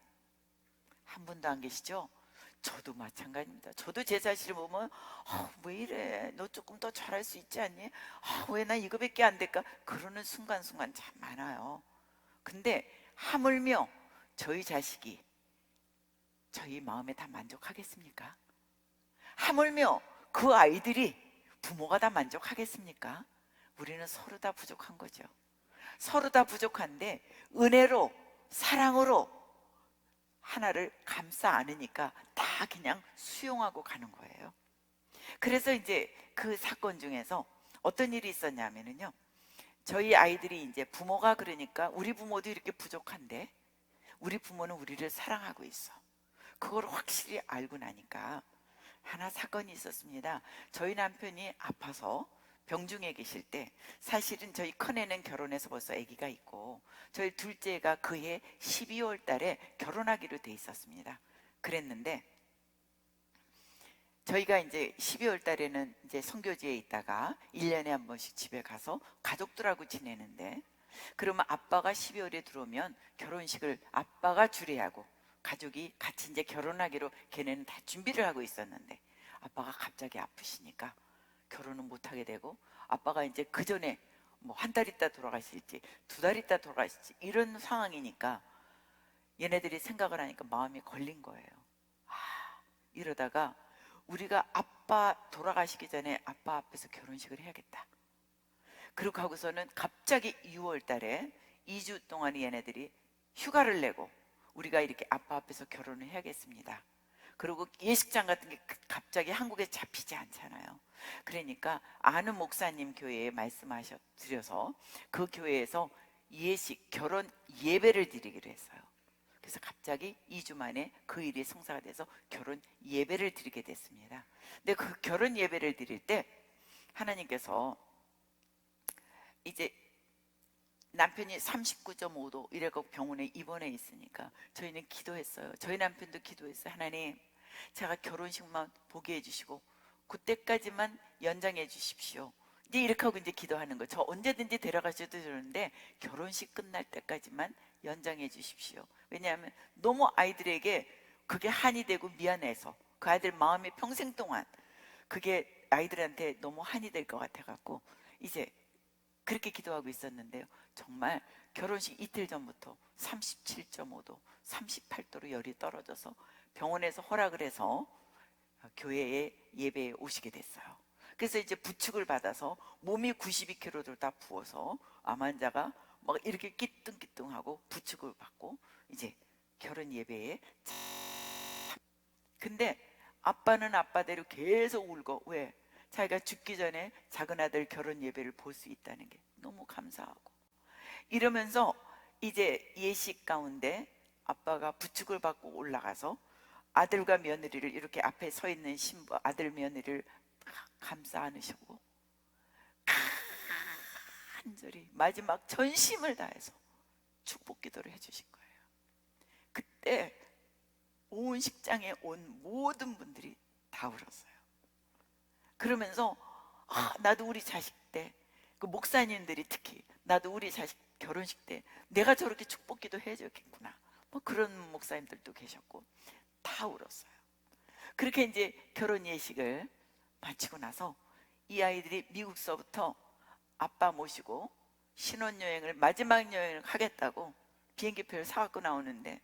한 분도 안 계시죠? 저도 마찬가지입니다. 저도 제 자신을 보면 왜 이래? 너 조금 더 잘할 수 있지 않니? 왜 나 이거밖에 안 될까? 그러는 순간순간 참 많아요. 근데 하물며 저희 자식이 저희 마음에 다 만족하겠습니까? 하물며 그 아이들이 부모가 다 만족하겠습니까? 우리는 서로 다 부족한 거죠. 서로 다 부족한데 은혜로, 사랑으로 하나를 감싸 안으니까 다 그냥 수용하고 가는 거예요. 그래서 이제 그 사건 중에서 어떤 일이 있었냐면요, 저희 아이들이 이제 부모가 그러니까 우리 부모도 이렇게 부족한데 우리 부모는 우리를 사랑하고 있어, 그걸 확실히 알고 나니까 하나 사건이 있었습니다. 저희 남편이 아파서 병중에 계실 때, 사실은 저희 큰애는 결혼해서 벌써 아기가 있고 저희 둘째가 그해 12월 달에 결혼하기로 돼 있었습니다. 그랬는데 저희가 이제 12월 달에는 이제 선교지에 있다가 1년에 한 번씩 집에 가서 가족들하고 지내는데, 그러면 아빠가 12월에 들어오면 결혼식을 아빠가 주례하고 가족이 같이 이제 결혼하기로 걔네는 다 준비를 하고 있었는데 아빠가 갑자기 아프시니까 결혼은 못하게 되고, 아빠가 이제 그 전에 뭐 한 달 있다 돌아가실지 2달 있다 돌아가실지 이런 상황이니까 얘네들이 생각을 하니까 마음이 걸린 거예요. 이러다가 우리가 아빠 돌아가시기 전에 아빠 앞에서 결혼식을 해야겠다. 그렇게 하고서는 갑자기 6월 달에 2주 동안 얘네들이 휴가를 내고 우리가 이렇게 아빠 앞에서 결혼을 해야겠습니다. 그리고 예식장 같은 게 갑자기 한국에 잡히지 않잖아요. 그러니까 아는 목사님 교회에 드려서 그 교회에서 예식, 결혼 예배를 드리기로 했어요. 그래서 갑자기 2주 만에 그 일이 성사가 돼서 결혼 예배를 드리게 됐습니다. 근데 그 결혼 예배를 드릴 때 하나님께서 이제 남편이 39.5도 이래갖고 병원에 입원해 있으니까 저희는 기도했어요. 저희 남편도 기도했어요. 하나님, 제가 결혼식만 보게 해주시고 그때까지만 연장해 주십시오. 이제 이렇게 하고 이제 기도하는 거. 저 언제든지 데려가셔도 되는데 결혼식 끝날 때까지만 연장해 주십시오. 왜냐하면 너무 아이들에게 그게 한이 되고 미안해서, 그 아이들 마음에 평생 동안 그게 아이들한테 너무 한이 될 것 같아갖고 이제 그렇게 기도하고 있었는데요, 정말 결혼식 이틀 전부터 37.5도, 38도로 열이 떨어져서 병원에서 허락을 해서 교회에 예배에 오시게 됐어요. 그래서 이제 부축을 받아서 몸이 92kg를 다 부어서 암 환자가 막 이렇게 끼뚱끼뚱하고 부축을 받고 이제 결혼 예배에. 근데 아빠는 아빠대로 계속 울고, 왜? 자기가 죽기 전에 작은 아들 결혼 예배를 볼 수 있다는 게 너무 감사하고, 이러면서 이제 예식 가운데 아빠가 부축을 받고 올라가서 아들과 며느리를 이렇게 앞에 서 있는 신부 아들 며느리를 감싸 안으시고 간절히 마지막 전심을 다해서 축복 기도를 해주신 거예요. 그때 온 식장에 온 모든 분들이 다 울었어요. 그러면서 나도 우리 자식 때, 그 목사님들이 특히 나도 우리 자식 결혼식 때 내가 저렇게 축복 기도 해줬겠구나, 뭐 그런 목사님들도 계셨고 다 울었어요. 그렇게 이제 결혼 예식을 마치고 나서 이 아이들이 미국서부터 아빠 모시고 신혼여행을, 마지막 여행을 하겠다고 비행기표를 사갖고 나오는데,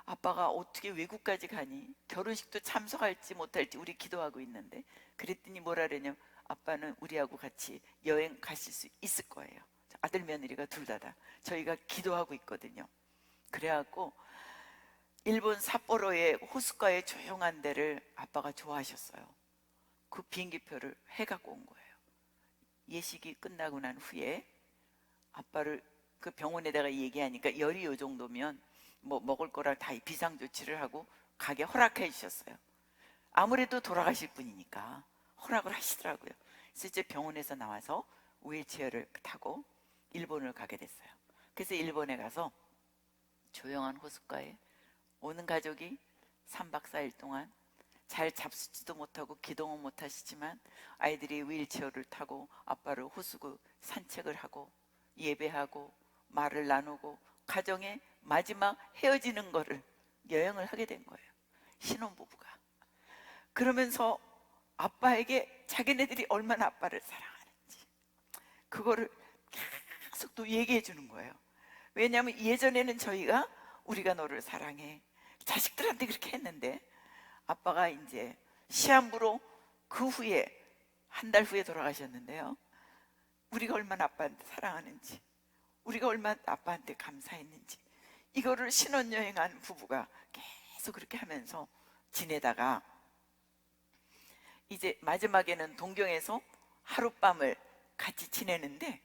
아빠가 어떻게 외국까지 가니? 결혼식도 참석할지 못할지 우리 기도하고 있는데, 그랬더니 뭐라 그러냐면 아빠는 우리하고 같이 여행 가실 수 있을 거예요. 아들 며느리가 둘 다 저희가 기도하고 있거든요. 그래갖고 일본 삿포로의 호숫가의 조용한 데를 아빠가 좋아하셨어요. 그 비행기표를 해갖고 온 거예요. 예식이 끝나고 난 후에 아빠를 그 병원에다가 얘기하니까 열이 요 정도면 뭐 먹을 거랑 다 비상조치를 하고 가게 허락해 주셨어요. 아무래도 돌아가실 분이니까 허락을 하시더라고요. 그래서 이제 병원에서 나와서 휠체어를 타고 일본을 가게 됐어요. 그래서 일본에 가서 조용한 호숫가에 오는 가족이 3박 4일 동안 잘 잡수지도 못하고 기동은 못하시지만 아이들이 휠체어를 타고 아빠를 호수구 산책을 하고 예배하고 말을 나누고 가정의 마지막 헤어지는 거를 여행을 하게 된 거예요. 신혼부부가. 그러면서 아빠에게 자기네들이 얼마나 아빠를 사랑하는지 그거를 계속 또 얘기해 주는 거예요. 왜냐하면 예전에는 저희가 우리가 너를 사랑해 자식들한테 그렇게 했는데 아빠가 이제 시한부로 그 후에 한 달 후에 돌아가셨는데요. 우리가 얼마나 아빠한테 사랑하는지 우리가 얼마나 아빠한테 감사했는지 이거를 신혼여행한 부부가 계속 그렇게 하면서 지내다가 이제 마지막에는 동경에서 하룻밤을 같이 지내는데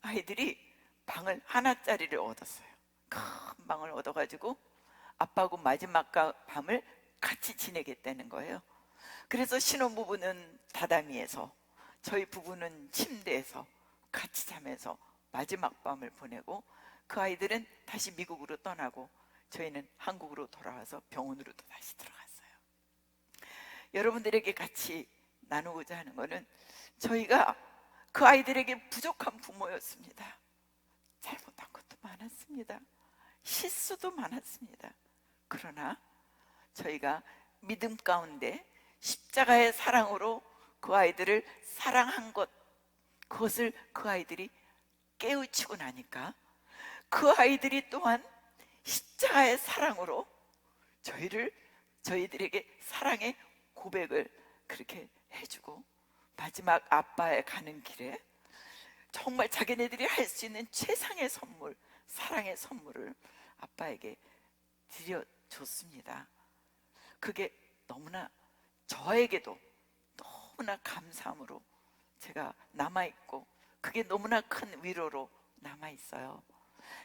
아이들이 방을 하나짜리를 얻었어요. 큰 방을 얻어가지고 아빠하고 마지막 밤을 같이 지내겠다는 거예요. 그래서 신혼부부는 다다미에서 저희 부부는 침대에서 같이 자면서 마지막 밤을 보내고 그 아이들은 다시 미국으로 떠나고 저희는 한국으로 돌아와서 병원으로 또 다시 들어갔어요. 여러분들에게 같이 나누고자 하는 것은 저희가 그 아이들에게 부족한 부모였습니다. 잘못한 것도 많았습니다. 실수도 많았습니다. 그러나 저희가 믿음 가운데 십자가의 사랑으로 그 아이들을 사랑한 것, 그것을 그 아이들이 깨우치고 나니까 그 아이들이 또한 십자가의 사랑으로 저희들에게 사랑의 고백을 그렇게 해주고 마지막 아빠에 가는 길에 정말 자기네들이 할 수 있는 최상의 선물, 사랑의 선물을 아빠에게 드려줬습니다. 그게 너무나 저에게도 너무나 감사함으로 제가 남아있고 그게 너무나 큰 위로로 남아있어요.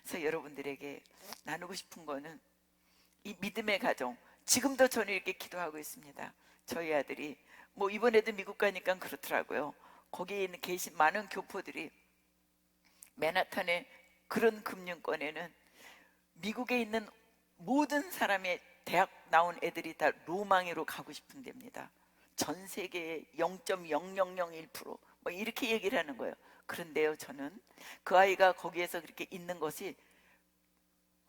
그래서 여러분들에게 나누고 싶은 거는 이 믿음의 가정, 지금도 저는 이렇게 기도하고 있습니다. 저희 아들이 뭐 이번에도 미국 가니까 그렇더라고요. 거기에 계신 많은 교포들이 맨하탄의 그런 금융권에는 미국에 있는 모든 사람의 대학 나온 애들이 다 로망으로 가고 싶은 데입니다. 전 세계의 0.0001% 뭐 이렇게 얘기를 하는 거예요. 그런데요, 저는 그 아이가 거기에서 그렇게 있는 것이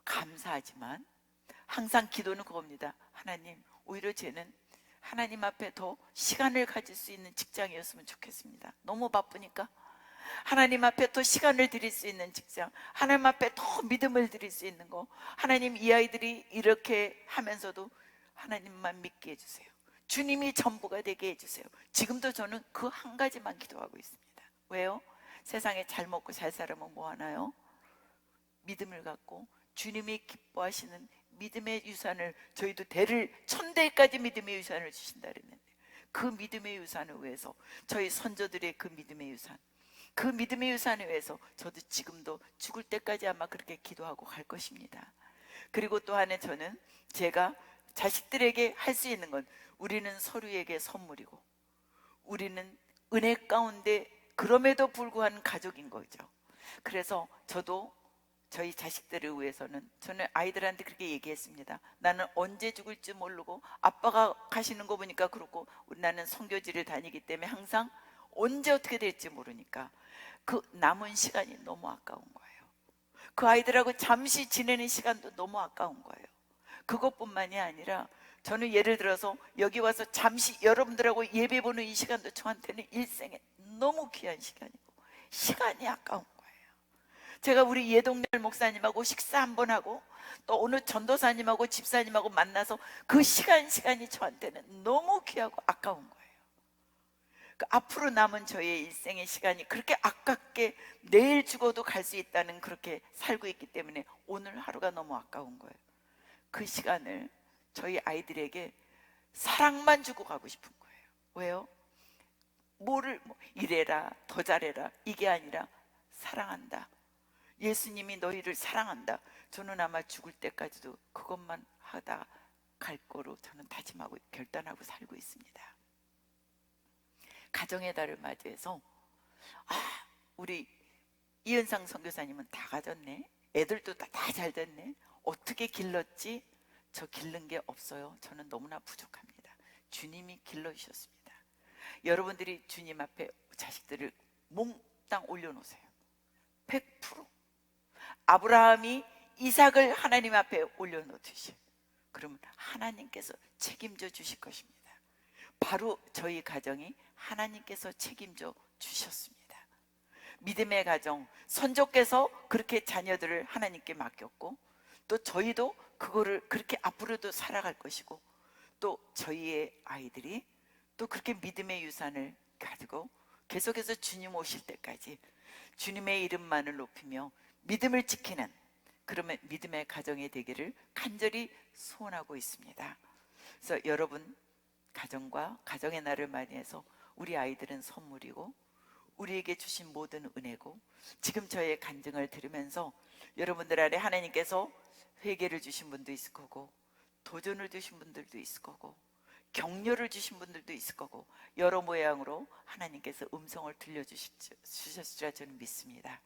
감사하지만 항상 기도는 그겁니다. 하나님, 오히려 쟤는 하나님 앞에 더 시간을 가질 수 있는 직장이었으면 좋겠습니다. 너무 바쁘니까 하나님 앞에 더 시간을 드릴 수 있는 직장, 하나님 앞에 더 믿음을 드릴 수 있는 거, 하나님 이 아이들이 이렇게 하면서도 하나님만 믿게 해주세요. 주님이 전부가 되게 해주세요. 지금도 저는 그 한 가지만 기도하고 있습니다. 왜요? 세상에 잘 먹고 잘 살면 뭐 하나요? 믿음을 갖고 주님이 기뻐하시는 믿음의 유산을, 저희도 대를 천대까지 믿음의 유산을 주신다 그랬는데 그 믿음의 유산을 위해서, 저희 선조들의 그 믿음의 유산, 그 믿음의 유산을 위해서 저도 지금도 죽을 때까지 아마 그렇게 기도하고 갈 것입니다. 그리고 또 하나, 저는 제가 자식들에게 할 수 있는 건, 우리는 서로에게 선물이고 우리는 은혜 가운데 그럼에도 불구한 가족인 거죠. 그래서 저도 저희 자식들을 위해서는 저는 아이들한테 그렇게 얘기했습니다. 나는 언제 죽을지 모르고, 아빠가 가시는 거 보니까 그렇고, 나는 선교지를 다니기 때문에 항상 언제 어떻게 될지 모르니까 그 남은 시간이 너무 아까운 거예요. 그 아이들하고 잠시 지내는 시간도 너무 아까운 거예요. 그것뿐만이 아니라 저는 예를 들어서 여기 와서 잠시 여러분들하고 예배 보는 이 시간도 저한테는 일생에 너무 귀한 시간이고 시간이 아까운 거예요. 제가 우리 예동열 목사님하고 식사 한번 하고 또 어느 전도사님하고 집사님하고 만나서 그 시간이 저한테는 너무 귀하고 아까운 거예요. 그 앞으로 남은 저의 일생의 시간이 그렇게 아깝게 내일 죽어도 갈 수 있다는, 그렇게 살고 있기 때문에 오늘 하루가 너무 아까운 거예요. 그 시간을 저희 아이들에게 사랑만 주고 가고 싶은 거예요. 왜요? 뭐를 이래라 더 잘해라 이게 아니라 사랑한다. 예수님이 너희를 사랑한다. 저는 아마 죽을 때까지도 그것만 하다 갈 거로 저는 다짐하고 결단하고 살고 있습니다. 가정의 달을 맞이해서 우리 이은상 선교사님은 다 가졌네. 애들도 다 잘 됐네. 어떻게 길렀지? 저 기른 게 없어요. 저는 너무나 부족합니다. 주님이 길러주셨습니다. 여러분들이 주님 앞에 자식들을 몽땅 올려놓으세요. 100%. 아브라함이 이삭을 하나님 앞에 올려놓듯이 그러면 하나님께서 책임져 주실 것입니다. 바로 저희 가정이 하나님께서 책임져 주셨습니다. 믿음의 가정, 선조께서 그렇게 자녀들을 하나님께 맡겼고 또 저희도 그거를 그렇게 앞으로도 살아갈 것이고 또 저희의 아이들이 또 그렇게 믿음의 유산을 가지고 계속해서 주님 오실 때까지 주님의 이름만을 높이며 믿음을 지키는 그러면 믿음의 가정이 되기를 간절히 소원하고 있습니다. 그래서 여러분 가정과 가정의 날을 맞이해서 우리 아이들은 선물이고 우리에게 주신 모든 은혜고 지금 저의 간증을 들으면서 여러분들 안에 하나님께서 회개를 주신 분도 있을 거고 도전을 주신 분들도 있을 거고 격려를 주신 분들도 있을 거고 여러 모양으로 하나님께서 음성을 들려주셨으리라 저는 믿습니다.